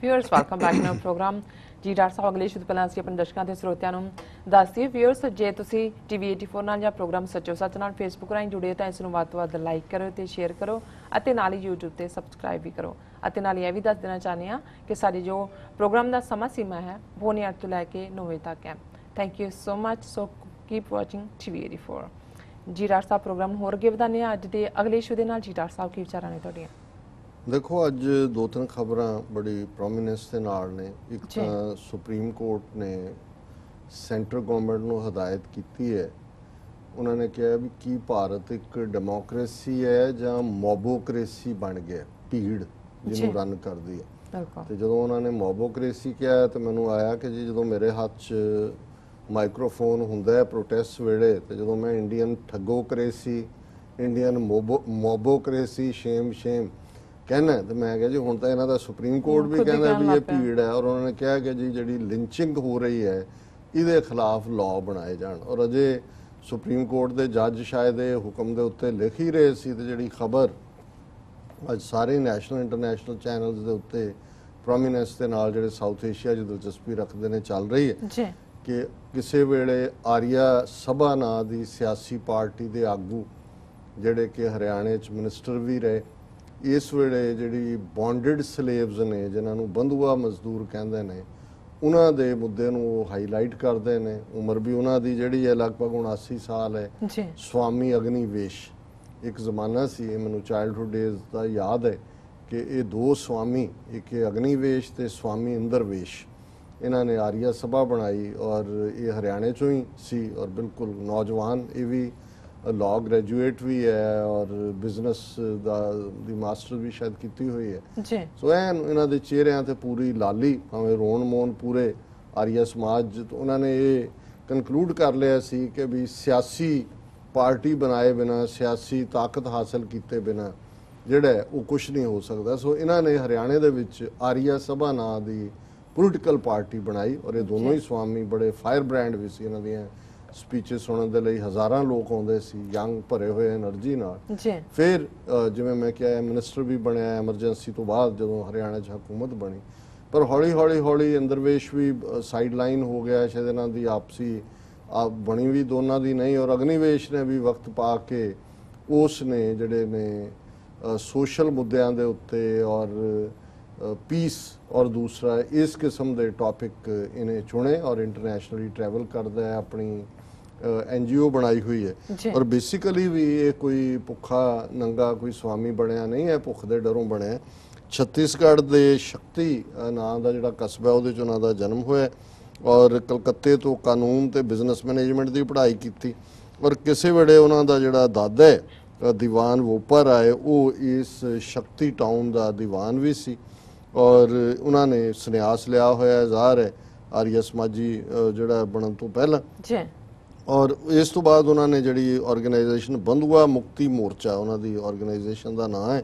Viewers welcome back to program जी doctor साहब अगले शुद्ध पहला ਅਸੀਂ ਆਪਣੇ ਦਰਸ਼ਕਾਂ ਤੇ ਸਰੋਤਿਆਂ ਨੂੰ ਦੱਸ ਦਈਏ व्यूअर्स ਜੇ ਤੁਸੀਂ ਟੀਵੀ 84 ਨਾਲ ਜਾਂ ਪ੍ਰੋਗਰਾਮ ਸੱਚੋ ਸੱਚ ਨਾਲ ਫੇਸਬੁੱਕ ਰਾਹੀਂ ਜੁੜੇ ਤਾਂ ਇਸ ਨੂੰ ਵੱਧ ਤੋਂ ਵੱਧ ਲਾਈਕ ਕਰੋ ਤੇ ਸ਼ੇਅਰ ਕਰੋ ਅਤੇ ਨਾਲ ਹੀ YouTube ਤੇ ਸਬਸਕ੍ਰਾਈਬ ਵੀ ਕਰੋ ਅਤੇ ਨਾਲ ਇਹ ਵੀ ਦੱਸ ਦੇਣਾ ਚਾਹੁੰਦੇ ਹਾਂ ਕਿ ਸਾਡੀ ਜੋ ਪ੍ਰੋਗਰਾਮ ਦਾ ਸਮਾਂ ਸੀਮਾ ਹੈ ਉਹ 9 ਤੋਂ ਲੈ ਕੇ 9 ਵਜੇ ਤੱਕ ਹੈ thank you so much so keep watching TV 84 ਜੀ ਡਾਕਟਰ ਸਾਹਿਬ ਪ੍ਰੋਗਰਾਮ ਨੂੰ ਹੋਰ ਅੱਗੇ ਵਧਾਉਂਦੇ ਹਾਂ ਅੱਜ ਦੇ ਅਗਲੇ ਇਸ਼ੂ ਦੇ ਨਾਲ ਜੀ ਡਾਕਟਰ ਸਾਹਿਬ ਕੀ ਵਿਚਾਰਾਂ ਨੇ ਤੁਹਾਡੀਆਂ देखो अज दो तीन खबरां बड़ी प्रोमिनेंस के नाल ने एक तो सुप्रीम कोर्ट ने सेंट्रल गवर्नमेंट को हदायत की है उन्होंने कहा भी कि भारत एक डेमोक्रेसी है जां मोबोक्रेसी बन गया भीड़ जिन्हों रन करती है तो जो उन्होंने मोबोक्रेसी कहा तो मैनू आया कि जी जो मेरे हाथ च माइक्रोफोन हुंदा है प्रोटेस्ट वेले तो जो मैं इंडियन ठगोक्रेसी इंडियन मोबोक्रेसी शेम कहना तो मैं क्या जी हुण तो इन्हां दा सुप्रीम कोर्ट भी कहना भी ये भीड़ है और उन्होंने कहा कि जी जिहड़ी लिंचिंग हो रही है इहदे खिलाफ लॉ बनाए जाण और अजे सुप्रीम कोर्ट के जज शायद ये हुक्म के उत्ते लिख ही रहे सी ते जिहड़ी खबर अज सारे नैशनल इंटरनैशनल चैनल्स के उत्ते प्रोमिनेंस के नाल जिहड़े साउथ एशिया च दिलचस्पी रखते हैं चल रही है कि किसी वेले आर्या सभा नां दी सियासी पार्टी के आगू जिहड़े कि हरियाणे च मिनिस्टर भी रहे इस वेले जिहड़ी बॉन्डिड स्लेव्स ने जिन्हां नूं बंधुआ मजदूर कहंदे ने उन्हां दे मुद्दे नूं हाईलाइट करते हैं उम्र भी उन्हां दी जिहड़ी है लगभग 79 साल है स्वामी अग्निवेश एक जमाना सी मैनूं चाइल्डहुड डेज का याद है कि ये दो स्वामी एक अग्निवेश ते स्वामी इंद्रवेश इन्हां ने आर्या सभा बनाई और ये हरियाणे चों ही सी और बिल्कुल नौजवान ये भी लॉ ग्रेजुएट भी है और बिजनेस दी मास्टर भी शायद की हुई है सो एन इन्हां दे चेहरिਆਂ ते पूरी लाली भावें रोन मोन पूरे आर्या समाज तो उन्होंने ये कंकलूड कर लिया सी कि भी सियासी पार्टी बनाए बिना सियासी ताकत हासिल किए बिना जिहड़ा वो कुछ नहीं हो सकता सो इन्होंने हरियाणे दे विच आर्या सभा नां दी पोलिटिकल पार्टी बनाई और ये दोनों ही स्वामी बड़े फायर ब्रांड भी सी इन्हां दियां स्पीचेस सुनने के लिए हज़ारां लोग आउंदे सी यंग भरे हुए एनर्जी नाल फिर जिवें मैं क्या मिनिस्टर भी बनया एमरजेंसी तो बाद जो हरियाणा च हुकूमत बनी पर हौली हौली हौली इंद्रवेश भी साइड लाइन हो गया शायद इन्हां दी आपसी बनी भी दोनों की नहीं और अग्निवेश ने भी वक्त पा के उसने जिहड़े ने सोशल मुद्दों के उत्ते और पीस और दूसरा इस किस्म के टॉपिक इन्हें चुने और इंटरनेशनली ट्रैवल करता है अपनी NGO बनाई हुई है और बेसिकली भी ये कोई भुखा नंगा कोई स्वामी बनया नहीं है भुख के डरों बनया छत्तीसगढ़ के शक्ति नां का जिहड़ा कस्बा है उहदे च उन्हां दा जन्म होया और कलकत्ते तो कानून ते बिजनेस मैनेजमेंट की पढ़ाई की और किसी वेले उन्हां दा जिहड़ा दादा है दीवान वोपर आए वो इस शक्ति टाउन का दीवान भी सी और उन्होंने संन्यास लिया होया ज़ाहिर है आर्य समाजी जिहड़ा बनन तो पहला और इस तो बाद उन्होंने जिहड़ी ऑर्गेनाइजेशन बंधुआ मुक्ति मोर्चा उन्होंने ऑर्गेनाइजेशन का नाम है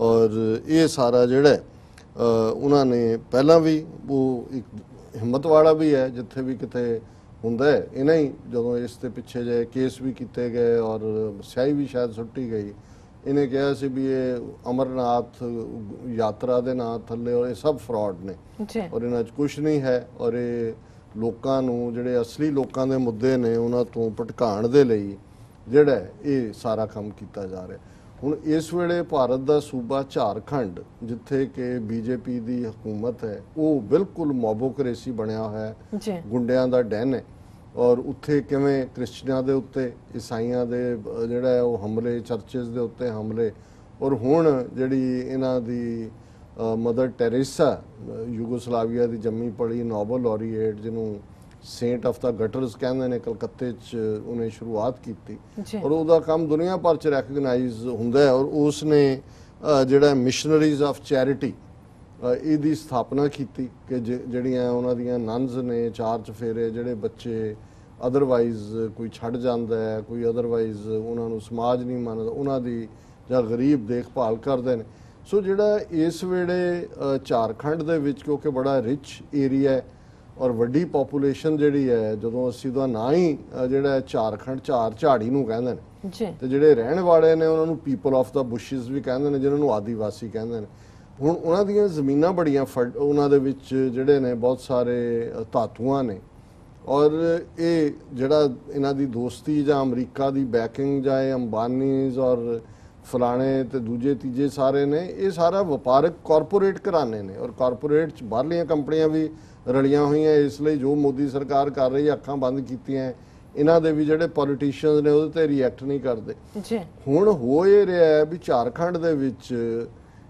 और ये सारा जिहड़ा उन्होंने पहला भी वो एक हिम्मत वाला भी है जिथे भी किते हुंदा है इन्हें ही जो इसके पिछे जे केस भी किए गए और स्याही भी शायद सुट्टी गई इन्हें कहा सी भी ये अमरनाथ यात्रा के नाम थले और ये सब फ्रॉड ने और इन्हां च कुछ नहीं है और ये लोकां नूं जिहड़े असली लोकां दे मुद्दे ने उन्हां तों भटकाउण दे लई जिहड़ा ये सारा काम किया जा रहा हुण इस वेले भारत का सूबा झारखंड जिथे कि BJP की हुकूमत है वो बिल्कुल मोबोक्रेसी बनया है गुंडियां दा डैन है और उत्थे किवें क्रिश्चियनां दे उत्ते ईसाइयां दे जिहड़ा वो हमले चर्चिस दे उत्ते हमले और हुण जिहड़ी इन्हां दी मदर टेरेसा यूगोस्लाविया की जम्मी पढ़ी नोबल लॉरीएट जिन्हों सेंट ऑफ द गटर्स कहते हैं कलकत्ते उन्हें शुरुआत की और उसका काम दुनिया भर च रैकगनाइज हुंदा है और उसने जिहड़ा मिशनरीज ऑफ चैरिटी इसकी स्थापना की कि जिहड़ियां उन्हां दियां नन्स ने चार चफेरे जिहड़े बच्चे अदरवाइज कोई छड़ जांदा है कोई अदरवाइज उन्हां नूं समाज नहीं मनदा उन्हां दी जां गरीब देखभाल करदे ने सो जिहड़ा इस वेले झारखंड दे विच क्योंकि बड़ा रिच एरिया है और वड्डी पॉपूलेशन जिहड़ी है जदों असीं दा नां ही जिहड़ा झारखंड झाड़ी नूं कहंदे ने ते जिहड़े रहण वाले ने उन्हां नूं पीपल ऑफ द बुशिस भी कहंदे ने जिन्हां नूं आदिवासी कहंदे ने ਹੁਣ ਉਹਨਾਂ ਦੀਆਂ ਜ਼ਮੀਨਾਂ ਬੜੀਆਂ ਉਹਨਾਂ ਦੇ ਵਿੱਚ ਜਿਹੜੇ ਨੇ ਬਹੁਤ ਸਾਰੇ ਧਾਤੂਆਂ ਨੇ ਔਰ ਇਹ ਜਿਹੜਾ ਇਹਨਾਂ ਦੀ ਦੋਸਤੀ ਜਾਂ ਅਮਰੀਕਾ ਦੀ ਬੈਕਿੰਗ ਜਾਂ ਇਹ ਅੰਬਾਨੀਜ਼ ਔਰ ਫਲਾਣੇ ਤੇ ਦੂਜੇ ਤੀਜੇ ਸਾਰੇ ਨੇ, ਇਹ ਸਾਰਾ ਵਪਾਰਕ ਕਾਰਪੋਰੇਟ ਘਰਾਣੇ ਨੇ ਔਰ ਕਾਰਪੋਰੇਟ 'ਚ ਬਾਹਰਲੀਆਂ ਕੰਪਨੀਆਂ ਵੀ ਰਲੀਆਂ ਹੋਈਆਂ। ਇਸ ਲਈ ਜੋ ਮੋਦੀ ਸਰਕਾਰ ਕਰ ਰਹੀ ਹੈ, ਅੱਖਾਂ ਬੰਦ ਕੀਤੀਆਂ, ਇਹਨਾਂ ਦੇ ਵੀ ਜਿਹੜੇ ਪੋਲੀਟੀਸ਼ੀਅਨਸ ਨੇ ਉਹਦੇ ਤੇ ਰਿਐਕਟ ਨਹੀਂ ਕਰਦੇ। ਹੁਣ ਹੋ ਇਹ ਰਿਹਾ ਹੈ ਵੀ ਝਾਰਖੰਡ ਦੇ ਵਿੱਚ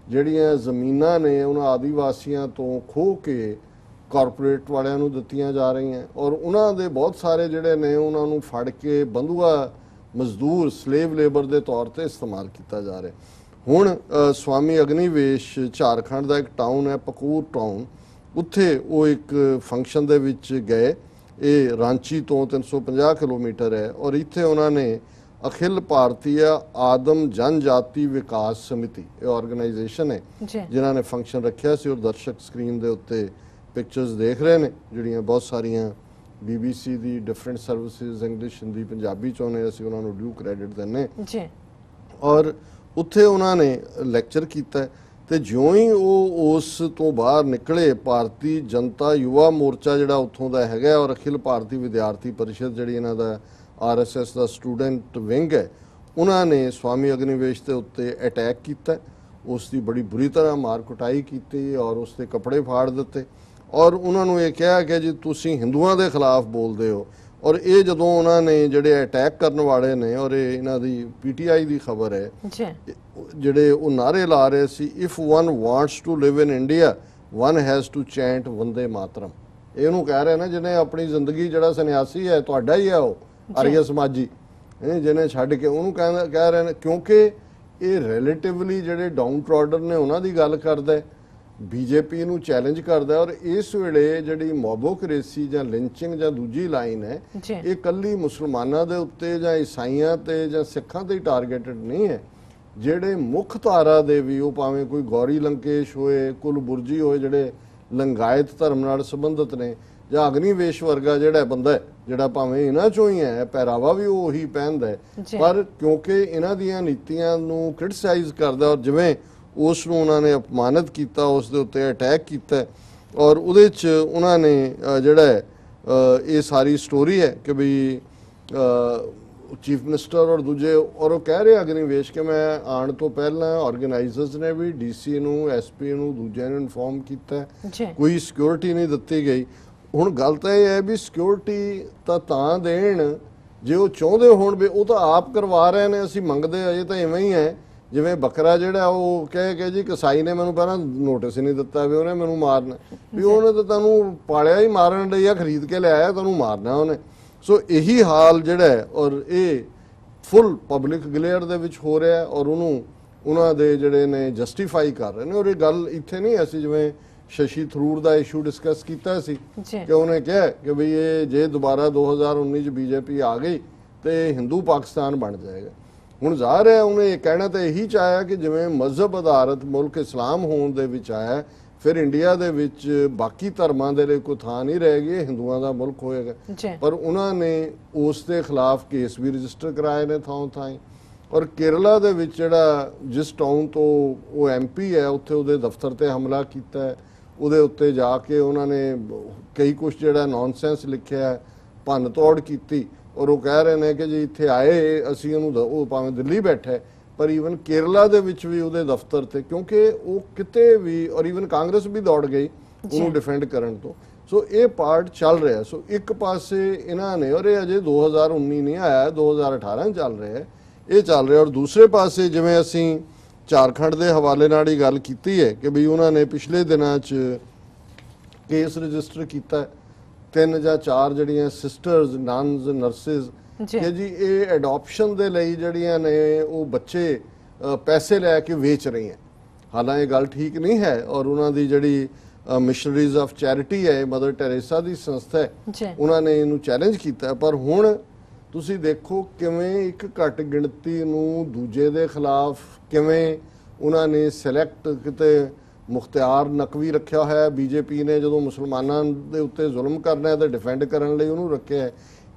ਜਿਹੜੀਆਂ ਜ਼ਮੀਨਾਂ ਨੇ ਉਹਨਾਂ ਆਦੀਵਾਸੀਆਂ ਤੋਂ ਖੋਹ ਕੇ ਕਾਰਪੋਰੇਟ ਵਾਲਿਆਂ ਨੂੰ ਦਿੱਤੀਆਂ ਜਾ ਰਹੀਆਂ ਔਰ ਉਹਨਾਂ ਦੇ ਬਹੁਤ ਸਾਰੇ ਜਿਹੜੇ ਨੇ ਉਹਨਾਂ ਨੂੰ ਫੜ ਕੇ ਬੰਧੂਆ ਮਜ਼ਦੂਰ ਸਲੇਵ ਲੇਬਰ ਦੇ ਤੌਰ ਤੇ ਇਸਤੇਮਾਲ ਕੀਤਾ ਜਾ ਰਿਹਾ। ਹੁਣ ਸਵਾਮੀ ਅਗਨੀਵੇਸ਼ ਝਾਰਖੰਡ ਦਾ ਇੱਕ ਟਾਊਨ ਹੈ ਪਕੂਰ ਟਾਊਨ, ਉੱਥੇ ਉਹ ਇੱਕ ਫੰਕਸ਼ਨ ਦੇ ਵਿੱਚ ਗਏ। ਇਹ ਰਾਂਚੀ ਤੋਂ 350 ਕਿਲੋਮੀਟਰ ਹੈ ਔਰ ਇੱਥੇ ਉਹਨਾਂ ਨੇ ਅਖਿਲ ਭਾਰਤੀ ਆਦਮ ਜਨਜਾਤੀ ਵਿਕਾਸ ਸਮਿਤੀ, ਇਹ ਆਰਗੇਨਾਈਜੇਸ਼ਨ ਹੈ ਜਿਨ੍ਹਾਂ ਨੇ ਫੰਕਸ਼ਨ ਰੱਖਿਆ ਸੀ ਔਰ ਦਰਸ਼ਕ ਸਕਰੀਨ ਦੇ ਉੱਤੇ ਪਿਕਚਰਸ ਦੇਖ ਰਹੇ ਨੇ ਜਿਹੜੀਆਂ ਬਹੁਤ ਸਾਰੀਆਂ BBC ਦੀ different services English Hindi Punjabi ਚੋਂ ਨੇ, ਅਸੀਂ ਉਹਨਾਂ ਨੂੰ ਡਿਊ ਕ੍ਰੈਡਿਟ ਦਿੰਦੇ ਔਰ ਉੱਥੇ ਉਹਨਾਂ ਨੇ ਲੈਕਚਰ ਕੀਤਾ ਤੇ ਜਿਉਂ ਹੀ ਉਹ ਉਸ ਤੋਂ ਬਾਹਰ ਨਿਕਲੇ ਭਾਰਤੀ ਜਨਤਾ ਯੁਵਾ ਮੋਰਚਾ ਜਿਹੜਾ ਉੱਥੋਂ ਦਾ ਹੈਗਾ ਔਰ ਅਖਿਲ ਭਾਰਤੀ ਵਿਦਿਆਰਥੀ ਪਰਿਸ਼ਦ ਜਿਹੜੀ ਇਹਨਾਂ ਦਾ RSS ਦਾ ਸਟੂਡੈਂਟ ਵਿੰਗ ਹੈ, ਉਹਨਾਂ ਨੇ ਸਵਾਮੀ ਅਗਨੀਵੇਸ਼ ਦੇ ਉੱਤੇ ਅਟੈਕ ਕੀਤਾ। ਉਸ ਦੀ ਬੜੀ ਬੁਰੀ ਤਰ੍ਹਾਂ ਮਾਰ ਕੁਟਾਈ ਕੀਤੀ ਔਰ ਉਸ ਦੇ ਕੱਪੜੇ ਫਾੜ ਦਿੱਤੇ ਔਰ ਉਹਨਾਂ ਨੂੰ ਇਹ ਕਿਹਾ ਕਿ ਜੀ ਤੁਸੀਂ ਹਿੰਦੂਆਂ ਦੇ ਖਿਲਾਫ ਬੋਲਦੇ ਹੋ। ਔਰ ਇਹ ਜਦੋਂ ਉਹਨਾਂ ਨੇ ਜਿਹੜੇ ਅਟੈਕ ਕਰਨ ਵਾਲੇ ਨੇ ਔਰ ਇਹ ਇਹਨਾਂ ਦੀ PTI ਦੀ ਖਬਰ ਹੈ, ਜਿਹੜੇ ਉਹ ਨਾਰੇ ਲਾ ਰਹੇ ਸੀ, if one wants to live in India one has to chant Vande Mataram. ਇਹਨੂੰ ਕਹਿ ਰਹੇ ਨੇ ਜਿਹਨੇ ਆਪਣੀ ਜ਼ਿੰਦਗੀ ਜਿਹੜਾ ਸੰਨਿਆਸੀ ਹੈ ਤੁਹਾਡਾ ਹੀ ਹੈ ਉਹ ਆਰੀਆ ਸਮਾਜੀ ਜਿਹਨੇ ਛੱਡ ਕੇ ਉਹਨੂੰ ਕਹਿ ਰਹੇ ਨੇ, ਕਿਉਂਕਿ ਇਹ ਰਿਲੇਟਿਵਲੀ ਜਿਹੜੇ ਡਾਊਨ ਟ੍ਰੋਡਰ ਨੇ ਉਹਨਾਂ ਦੀ ਗੱਲ ਕਰਦਾ, BJP ਨੂੰ ਚੈਲੰਜ ਕਰਦਾ ਔਰ ਇਸ ਵੇਲੇ ਜਿਹੜੀ ਮੋਬੋਕ੍ਰੇਸੀ ਜਾਂ ਲਿੰਚਿੰਗ ਜਾਂ ਦੂਜੀ ਲਾਈਨ ਹੈ ਇਹ ਕੱਲੀ ਮੁਸਲਮਾਨਾਂ ਦੇ ਉੱਤੇ ਜਾਂ ਈਸਾਈਆਂ ਤੇ ਜਾਂ ਸਿੱਖਾਂ ਤੇ ਟਾਰਗੇਟਡ ਨਹੀਂ ਹੈ। ਜਿਹੜੇ ਮੁੱਖ ਧਾਰਾ ਦੇ ਵੀ ਉਹ ਭਾਵੇਂ ਕੋਈ ਗੌਰੀ ਲੰਕੇਸ਼ ਹੋਏ, ਕੁਲਬੁਰਜੀ ਹੋਏ ਜਿਹੜੇ ਲੰਗਾਇਤ ਧਰਮ ਨਾਲ ਸੰਬੰਧਿਤ ਨੇ, ਜਾਂ ਅਗਨੀਵੇਸ਼ ਵਰਗਾ ਜਿਹੜਾ ਬੰਦਾ ਜਿਹੜਾ ਭਾਵੇਂ ਇਹਨਾਂ ਚੋਂ ਹੀ ਹੈ, ਪਹਿਰਾਵਾ ਵੀ ਉਹ ਉਹੀ ਪਹਿਨਦਾ ਹੈ, ਪਰ ਕਿਉਂਕਿ ਇਹਨਾਂ ਦੀਆਂ ਨੀਤੀਆਂ ਨੂੰ ਕ੍ਰਿਟਿਸਾਈਜ਼ ਕਰਦਾ ਔਰ ਜਿਵੇਂ ਉਸ ਨੂੰ ਉਹਨਾਂ ਨੇ ਅਪਮਾਨਿਤ ਕੀਤਾ, ਉਸ ਦੇ ਉੱਤੇ ਅਟੈਕ ਕੀਤਾ ਔਰ ਉਹਦੇ 'ਚ ਉਹਨਾਂ ਨੇ ਜਿਹੜਾ ਇਹ ਸਾਰੀ ਸਟੋਰੀ ਹੈ ਕਿ ਵੀ ਚੀਫ ਮਿਨਿਸਟਰ ਔਰ ਦੂਜੇ ਔਰ ਉਹ ਕਹਿ ਰਹੇ ਅਗਨੀਵੇਸ਼ ਕਿ ਮੈਂ ਆਉਣ ਤੋਂ ਪਹਿਲਾਂ ਆਰਗੇਨਾਈਜ਼ਰਸ ਨੇ ਵੀ DC ਨੂੰ SP ਨੂੰ ਦੂਜਿਆਂ ਨੂੰ ਇਨਫੋਰਮ ਕੀਤਾ, ਕੋਈ ਸਿਕਿਉਰਿਟੀ ਨਹੀਂ ਦਿੱਤੀ ਗਈ। ਹੁਣ ਗੱਲ ਤਾਂ ਇਹ ਹੈ ਵੀ ਸਿਕਿਉਰਿਟੀ ਤਾਂ ਦੇਣ ਜੇ ਉਹ ਚਾਹੁੰਦੇ ਹੋਣ ਵੀ, ਉਹ ਤਾਂ ਆਪ ਕਰਵਾ ਰਹੇ ਨੇ, ਅਸੀਂ ਮੰਗਦੇ ਅਜੇ ਤਾਂ ਇਵੇਂ ਹੀ ਹੈ ਜਿਵੇਂ ਬੱਕਰਾ ਜਿਹੜਾ ਉਹ ਕਹੇ ਜੀ ਕਸਾਈ ਨੇ ਮੈਨੂੰ ਪਹਿਲਾਂ ਨੋਟਿਸ ਹੀ ਨਹੀਂ ਦਿੱਤਾ ਵੀ ਉਹਨੇ ਮੈਨੂੰ ਮਾਰਨਾ, ਵੀ ਉਹਨੇ ਤਾਂ ਤੁਹਾਨੂੰ ਪਾਲਿਆ ਹੀ ਮਾਰਨ ਲਈ ਆ, ਖਰੀਦ ਕੇ ਲਿਆਇਆ, ਤੁਹਾਨੂੰ ਮਾਰਨਾ ਉਹਨੇ। ਸੋ ਇਹੀ ਹਾਲ ਜਿਹੜਾ ਹੈ ਔਰ ਇਹ ਫੁੱਲ ਪਬਲਿਕ ਗਲੇਅਰ ਦੇ ਵਿੱਚ ਹੋ ਰਿਹਾ ਔਰ ਉਹਨੂੰ ਉਹਨਾਂ ਦੇ ਜਿਹੜੇ ਨੇ ਜਸਟੀਫਾਈ ਕਰ ਰਹੇ ਨੇ। ਔਰ ਇਹ ਗੱਲ ਇੱਥੇ ਨਹੀਂ, ਅਸੀਂ ਜਿਵੇਂ ਸ਼ਸ਼ੀ ਥਰੂਰ ਦਾ ਇਸ਼ੂ ਡਿਸਕਸ ਕੀਤਾ ਸੀ ਕਿ ਉਹਨੇ ਕਿਹਾ ਕਿ ਵੀ ਇਹ ਜੇ ਦੁਬਾਰਾ 2019 ਚ BJP ਆ ਗਈ ਤੇ ਹਿੰਦੂ ਪਾਕਿਸਤਾਨ ਬਣ ਜਾਏਗਾ। ਹੁਣ ਜ਼ਾਹਰ ਹੈ ਉਹਨੇ ਇਹ ਕਹਿਣਾ ਤਾਂ ਇਹੀ ਚਾਹਿਆ ਕਿ ਜਿਵੇਂ ਮਜ਼ਹਬ ਆਧਾਰਿਤ ਮੁਲਕ ਇਸਲਾਮ ਹੋਣ ਦੇ ਵਿੱਚ ਆਇਆ, ਫਿਰ ਇੰਡੀਆ ਦੇ ਵਿੱਚ ਬਾਕੀ ਧਰਮਾਂ ਦੇ ਲਈ ਕੋਈ ਥਾਂ ਨਹੀਂ ਰਹੇਗੀ, ਹਿੰਦੂਆਂ ਦਾ ਮੁਲਕ ਹੋਏਗਾ। ਪਰ ਉਹਨਾਂ ਨੇ ਉਸ ਦੇ ਖਿਲਾਫ ਕੇਸ ਵੀ ਰਜਿਸਟਰ ਕਰਾਏ ਨੇ ਥਾਂ ਥਾਂ। ਔਰ ਕੇਰਲਾ ਦੇ ਵਿੱਚ ਜਿਹੜਾ ਜਿਸ ਟਾਊਨ ਤੋਂ ਉਹ MP ਹੈ ਉੱਥੇ ਉਹਦੇ ਦਫ਼ਤਰ ਤੇ ਹਮਲਾ ਕੀਤਾ, ਉਹਦੇ ਉੱਤੇ ਜਾ ਕੇ ਉਹਨਾਂ ਨੇ ਕਈ ਕੁਛ ਜਿਹੜਾ ਨੌਨਸੈਂਸ ਲਿਖਿਆ, ਭੰਨ ਤੋੜ ਕੀਤੀ ਔਰ ਉਹ ਕਹਿ ਰਹੇ ਨੇ ਕਿ ਜੀ ਇੱਥੇ ਆਏ ਅਸੀਂ ਉਹਨੂੰ, ਉਹ ਭਾਵੇਂ ਦਿੱਲੀ ਬੈਠਾ ਪਰ ਈਵਨ ਕੇਰਲਾ ਦੇ ਵਿੱਚ ਵੀ ਉਹਦੇ ਦਫ਼ਤਰ ਤੇ, ਕਿਉਂਕਿ ਉਹ ਕਿਤੇ ਵੀ ਔਰ ਈਵਨ ਕਾਂਗਰਸ ਵੀ ਦੌੜ ਗਈ ਉਹਨੂੰ ਡਿਫੈਂਡ ਕਰਨ ਤੋਂ। ਸੋ ਇਹ ਪਾਰਟ ਚੱਲ ਰਿਹਾ। ਸੋ ਇੱਕ ਪਾਸੇ ਇਹਨਾਂ ਨੇ, ਔਰ ਇਹ ਅਜੇ 2019 ਨਹੀਂ ਆਇਆ, 2018 ਚੱਲ ਰਿਹਾ, ਇਹ ਚੱਲ ਰਿਹਾ। ਔਰ ਦੂਸਰੇ ਪਾਸੇ ਜਿਵੇਂ ਅਸੀਂ ਝਾਰਖੰਡ ਦੇ ਹਵਾਲੇ ਨਾਲ ਹੀ ਗੱਲ ਕੀਤੀ ਹੈ ਕਿ ਵੀ ਉਹਨਾਂ ਨੇ ਪਿਛਲੇ ਦਿਨਾਂ 'ਚ ਕੇਸ ਰਜਿਸਟਰ ਕੀਤਾ 3 ਜਾਂ 4 ਜਿਹੜੀਆਂ ਸਿਸਟਰਸ, ਨਨਸ, ਨਰਸਿਸ ਕਿ ਜੀ ਇਹ ਐਡੋਪਸ਼ਨ ਦੇ ਲਈ ਜਿਹੜੀਆਂ ਨੇ ਉਹ ਬੱਚੇ ਪੈਸੇ ਲੈ ਕੇ ਵੇਚ ਰਹੀਆਂ। ਹਾਲਾਂਕਿ ਇਹ ਗੱਲ ਠੀਕ ਨਹੀਂ ਹੈ ਔਰ ਉਹਨਾਂ ਦੀ ਜਿਹੜੀ ਮਿਸ਼ਨਰੀਜ਼ ਆਫ ਚੈਰਿਟੀ ਹੈ, ਮਦਰ ਟੈਰੇਸਾ ਦੀ ਸੰਸਥਾ ਹੈ, ਉਹਨਾਂ ਨੇ ਇਹਨੂੰ ਚੈਲੰਜ ਕੀਤਾ। ਪਰ ਹੁਣ ਤੁਸੀਂ ਦੇਖੋ ਕਿਵੇਂ ਇੱਕ ਘੱਟ ਗਿਣਤੀ ਨੂੰ ਦੂਜੇ ਦੇ ਖਿਲਾਫ ਕਿਵੇਂ ਉਹਨਾਂ ਨੇ ਸਿਲੈਕਟ ਕਿਤੇ ਮੁਖਤਿਆਰ ਨਕਵੀ ਰੱਖਿਆ ਹੋਇਆ। BJP ਨੇ ਜਦੋਂ ਮੁਸਲਮਾਨਾਂ ਦੇ ਉੱਤੇ ਜ਼ੁਲਮ ਕਰਨਾ ਹੈ ਤਾਂ ਡਿਫੈਂਡ ਕਰਨ ਲਈ ਉਹਨੂੰ ਰੱਖਿਆ ਹੈ।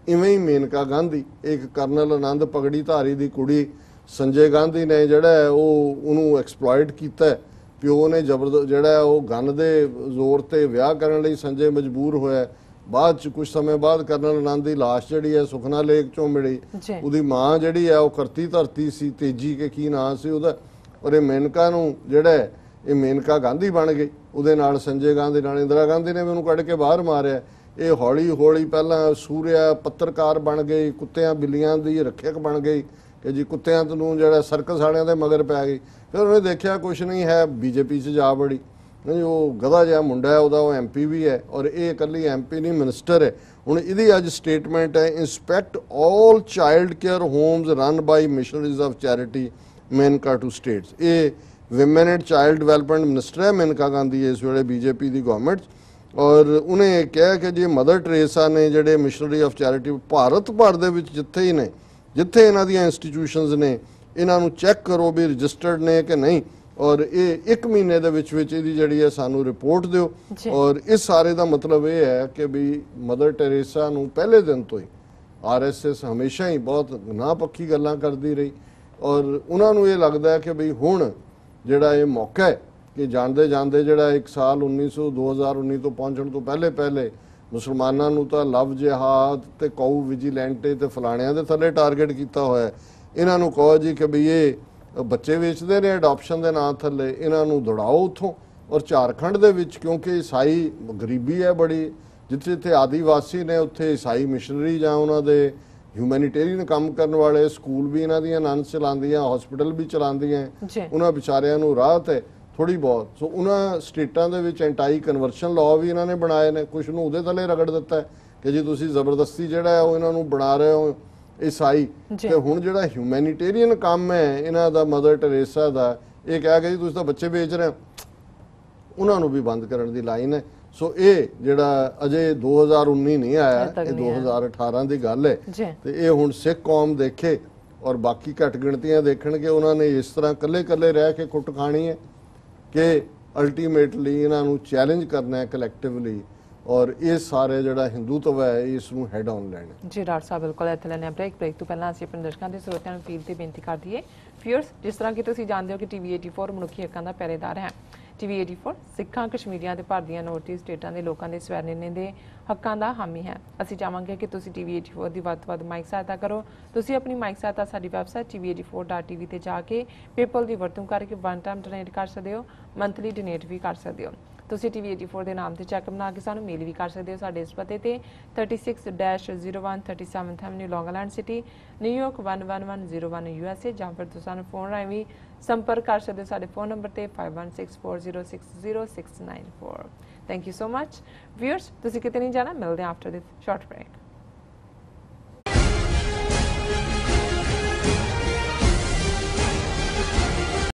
ਇਵੇਂ ਹੀ ਮੇਨਕਾ ਗਾਂਧੀ, ਇੱਕ ਕਰਨਲ ਆਨੰਦ ਪਗੜੀ ਧਾਰੀ ਦੀ ਕੁੜੀ ਸੰਜੇ ਗਾਂਧੀ ਨੇ ਜਿਹੜਾ ਹੈ ਉਹ ਉਹਨੂੰ ਐਕਸਪਲੋਇਟ ਕੀਤਾ ਪਿਓ ਨੇ ਜਿਹੜਾ ਉਹ ਗਨ ਦੇ ਜ਼ੋਰ ਤੇ ਵਿਆਹ ਕਰਨ ਲਈ ਸੰਜੇ ਮਜਬੂਰ ਹੋਇਆ। ਬਾਅਦ ਚ ਕੁਝ ਸਮੇਂ ਬਾਅਦ ਕਰਨਲ ਆਨੰਦ ਦੀ ਲਾਸ਼ ਜਿਹੜੀ ਹੈ ਸੁਖਨਾ ਲੇਕ ਚੋਂ ਮਿਲੀ। ਉਹਦੀ ਮਾਂ ਜਿਹੜੀ ਹੈ ਉਹ ਕਰਤੀ ਧਰਤੀ ਸੀ, ਤੇਜੀ ਕੇ ਕੀ ਨਾਂ ਸੀ ਉਹਦਾ। ਔਰ ਇਹ ਮੇਨਕਾ ਨੂੰ ਜਿਹੜਾ ਇਹ ਮੇਨਕਾ ਗਾਂਧੀ ਬਣ ਗਈ, ਉਹਦੇ ਨਾਲ ਸੰਜੇ ਗਾਂਧੀ ਨਾਲ ਇੰਦਰਾ ਗਾਂਧੀ ਨੇ ਵੀ ਉਹਨੂੰ ਕੱਢ ਕੇ ਬਾਹਰ ਮਾਰਿਆ। ਇਹ ਹੌਲੀ ਹੌਲੀ ਪਹਿਲਾਂ ਸੂਰਿਆ ਪੱਤਰਕਾਰ ਬਣ ਗਈ, ਕੁੱਤਿਆਂ ਬਿੱਲੀਆਂ ਦੀ ਰੱਖਿਅਕ ਬਣ ਗਈ ਕਿ ਜੀ ਕੁੱਤਿਆਂ ਨੂੰ ਜਿਹੜਾ ਸਰਕਸ ਵਾਲਿਆਂ ਦੇ ਮਗਰ ਪੈ ਗਈ। ਫਿਰ ਉਹਨੇ ਦੇਖਿਆ ਕੁਛ ਨਹੀਂ ਹੈ, ਬੀਜੇਪੀ 'ਚ ਜਾ ਵੜੀ। ਨਹੀਂ ਉਹ ਗਧਾ ਜਿਹਾ ਮੁੰਡਾ ਹੈ ਉਹਦਾ, ਉਹ MP ਵੀ ਹੈ ਔਰ ਇਹ ਇਕੱਲੀ MP ਨਹੀਂ ਮਿਨਿਸਟਰ ਹੈ। ਹੁਣ ਇਹਦੀ ਅੱਜ ਸਟੇਟਮੈਂਟ ਹੈ, inspect all child care homes run by missionaries of charity Maneka to states. ਇਹ women and child development minister ਹੈ ਮੇਨਕਾ ਗਾਂਧੀ ਇਸ ਵੇਲੇ BJP ਦੀ ਗਵਰਨਮੈਂਟ। ਔਰ ਉਹਨੇ ਕਿਹਾ ਕਿ ਜੀ ਮਦਰ ਟਰੇਸਾ ਨੇ ਜਿਹੜੇ ਮਿਸ਼ਨਰੀ ਆਫ ਚੈਰਿਟੀ ਭਾਰਤ ਭਰ ਦੇ ਵਿੱਚ ਜਿੱਥੇ ਹੀ ਨੇ, ਜਿੱਥੇ ਇਹਨਾਂ ਦੀਆਂ ਇੰਸਟੀਟਿਊਸ਼ਨਸ ਨੇ, ਇਹਨਾਂ ਨੂੰ ਚੈੱਕ ਕਰੋ ਵੀ ਰਜਿਸਟਰਡ ਨੇ ਕਿ ਨਹੀਂ। ਔਰ ਇਹ 1 ਮਹੀਨੇ ਦੇ ਵਿੱਚ ਇਹਦੀ ਜਿਹੜੀ ਹੈ ਸਾਨੂੰ ਰਿਪੋਰਟ ਦਿਓ। ਔਰ ਇਸ ਸਾਰੇ ਦਾ ਮਤਲਬ ਇਹ ਹੈ ਕਿ ਵੀ ਮਦਰ ਟੈਰੇਸਾ ਨੂੰ ਪਹਿਲੇ ਦਿਨ ਤੋਂ ਹੀ RSS ਹਮੇਸ਼ਾ ਹੀ ਬਹੁਤ ਨਾ ਪੱਖੀ ਗੱਲਾਂ ਕਰਦੀ ਰਹੀ। ਔਰ ਉਹਨਾਂ ਨੂੰ ਇਹ ਲੱਗਦਾ ਹੈ ਕਿ ਵੀ ਹੁਣ ਜਿਹੜਾ ਇਹ ਮੌਕਾ ਹੈ ਕਿ ਜਾਂਦੇ ਜਾਂਦੇ ਜਿਹੜਾ 1 ਸਾਲ 2019 ਤੋਂ ਪਹੁੰਚਣ ਤੋਂ ਪਹਿਲੇ ਮੁਸਲਮਾਨਾਂ ਨੂੰ ਤਾਂ ਲਵ ਜਿਹਾਦ ਤੇ ਕੌ ਵਿਜੀਲੈਂਟੇ ਤੇ ਫਲਾਣਿਆਂ ਦੇ ਥੱਲੇ ਟਾਰਗੇਟ ਕੀਤਾ ਹੋਇਆ। ਇਹਨਾਂ ਨੂੰ ਕਹੋ ਜੀ ਕਿ ਵੀ ਇਹ ਬੱਚੇ ਵੇਚਦੇ ਨੇ ਅਡਾਪਸ਼ਨ ਦੇ ਨਾਂ ਥੱਲੇ, ਇਹਨਾਂ ਨੂੰ ਦੌੜਾਓ ਉੱਥੋਂ। ਔਰ ਝਾਰਖੰਡ ਦੇ ਵਿੱਚ ਕਿਉਂਕਿ ਈਸਾਈ ਗਰੀਬੀ ਹੈ ਬੜੀ, ਜਿੱਥੇ ਜਿੱਥੇ ਆਦੀਵਾਸੀ ਨੇ ਉੱਥੇ ਈਸਾਈ ਮਿਸ਼ਨਰੀ ਜਾਂ ਉਹਨਾਂ ਦੇ ਹਿਊਮੈਨਿਟੇਰੀਅਨ ਕੰਮ ਕਰਨ ਵਾਲੇ ਸਕੂਲ ਵੀ ਇਹਨਾਂ ਦੀਆਂ ਨਨ ਚਲਾਉਂਦੀਆਂ, ਹਸਪੀਟਲ ਵੀ ਚਲਾਉਂਦੀਆਂ। ਉਹਨਾਂ ਵਿਚਾਰਿਆਂ ਨੂੰ ਰਾਹਤ ਹੈ ਥੋੜੀ ਬਹੁਤ। ਸੋ ਉਹਨਾਂ ਸਟੇਟਾਂ ਦੇ ਵਿੱਚ ਐਂਟਾਈ ਕਨਵਰਸ਼ਨ ਲਾਅ ਵੀ ਇਹਨਾਂ ਨੇ ਬਣਾਏ ਨੇ, ਕੁਝ ਨੂੰ ਉਹਦੇ ਥੱਲੇ ਰਗੜ ਦਿੱਤਾ ਕਿ ਜੀ ਤੁਸੀਂ ਜ਼ਬਰਦਸਤੀ ਜਿਹੜਾ ਹੈ ਉਹ ਇਹਨਾਂ ਨੂੰ ਬਣਾ ਰਹੇ ਹੋ ਈਸਾਈ। ਤੇ ਹੁਣ ਜਿਹੜਾ ਹਿਊਮੈਨਿਟੇਰੀਅਨ ਕੰਮ ਹੈ ਇਹਨਾਂ ਦਾ ਮਦਰ ਟੈਰੇਸਾ ਦਾ, ਇਹ ਕਹਿ ਕੇ ਜੀ ਤੁਸੀਂ ਤਾਂ ਬੱਚੇ ਵੇਚ ਰਹੇ ਹੋ, ਉਹਨਾਂ ਨੂੰ ਵੀ ਬੰਦ ਕਰਨ ਦੀ ਲਾਈਨ ਹੈ। ਸੋ ਇਹ ਜਿਹੜਾ ਅਜੇ 2019 ਨਹੀਂ ਆਇਆ, ਇਹ 2018 ਦੀ ਗੱਲ ਹੈ। ਤੇ ਇਹ ਹੁਣ ਸਿੱਖ ਕੌਮ ਦੇਖੇ ਔਰ ਬਾਕੀ ਘੱਟ ਗਿਣਤੀਆਂ ਦੇਖਣਗੇ, ਉਹਨਾਂ ਨੇ ਇਸ ਤਰ੍ਹਾਂ ਕੱਲੇ ਰਹਿ ਕੇ ਕੁੱਟ ਖਾਣੀ ਹੈ ਕਿ ਅਲਟੀਮੇਟਲੀ ਇਹਨਾਂ ਨੂੰ ਚੈਲੰਜ ਕਰਨਾ ਹੈ ਕਲੈਕਟਿਵਲੀ। ਔਰ ਇਹ ਸਾਰੇ ਜਿਹੜਾ ਹਿੰਦੂਤਵ ਹੈ ਇਸ ਨੂੰ ਹੈਡ ਆਨ ਲੈਣਾ। ਜੀ ਡਾਕਟਰ ਸਾਹਿਬ ਬਿਲਕੁਲ ਇੱਥੇ ਲੈਣੇ ਬ੍ਰੇਕ ਤੋਂ ਪਹਿਲਾਂ ਅਸੀਂ ਆਪਣੇ ਦਰਸ਼ਕਾਂ ਦੇ ਸਰੋਤਿਆਂ ਨੂੰ ਅਪੀਲ ਤੇ ਬੇਨਤੀ ਕਰ ਦਈਏ। ਫਿਊਅਰਸ, ਜਿਸ ਤਰ੍ਹਾਂ ਕਿ ਤੁਸੀਂ ਜਾਣਦੇ ਹੋ ਕਿ TV 84 ਮਨੁੱਖੀ ਹੱਕਾਂ ਦਾ ਪਹਿਰੇਦਾਰ ਹੈ। TV 84 ਸਿੱਖਾਂ, ਕਸ਼ਮੀਰੀਆਂ ਤੇ ਭਾਰਤੀਆਂ ਨੌਰਥ ਈਸਟ ਸਟੇਟਾਂ ਦੇ ਲੋਕਾਂ ਦੇ ਸਵੈ ਨਿਰਣੇ ਦੇ ਹੱਕਾਂ ਦਾ ਹਾਮੀ ਹੈ। ਅਸੀਂ ਚਾਹਾਂਗੇ ਕਿ ਤੁਸੀਂ TV 84 ਦੀ ਵੱਧ ਤੋਂ ਵੱਧ ਮਾਈਕ ਸਹਾਇਤਾ ਕਰੋ। ਤੁਸੀਂ ਆਪਣੀ ਮਾਈਕ ਸਹਾਇਤਾ ਸਾਡੀ ਵੈਬਸਾਈਟ tv84.tv ਤੇ ਜਾ ਕੇ ਪੇਪਲ ਦੀ ਵਰਤੋਂ ਕਰਕੇ ਵਨ ਟਾਈਮ ਡੋਨੇਟ ਕਰ ਸਕਦੇ ਹੋ, ਮੰਥਲੀ ਡੋਨੇਟ ਵੀ ਕਰ ਸਕਦੇ ਹੋ। ਤੁਸੀਂ TV 84 ਦੇ ਨਾਮ ਤੇ ਚੈੱਕ ਬਣਾ ਕੇ ਸਾਨੂੰ ਮੇਲ ਵੀ ਕਰ ਸਕਦੇ ਹੋ ਸਾਡੇ ਇਸ ਪਤੇ ਤੇ 36-01 37th Avenue, Long Island City, New York 11101 USA, ਜਾਂ ਫਿਰ ਤੁਸੀਂ ਸਾਨੂੰ ਫੋਨ ਰਾਹੀਂ ਵੀ ਸੰਪਰਕ ਕਰ ਸਕਦੇ ਹੋ ਸਾਡੇ ਫੋਨ ਨੰਬਰ ਤੇ 5164060694। Thank you so much. Viewers, ਤੁਸੀਂ ਕਿਤੇ ਨਹੀਂ ਜਾਣਾ, ਮਿਲਦੇ ਹਾਂ ਆਫਟਰ ਦਿਸ ਸ਼ਾਰਟ ਬ੍ਰੇਕ।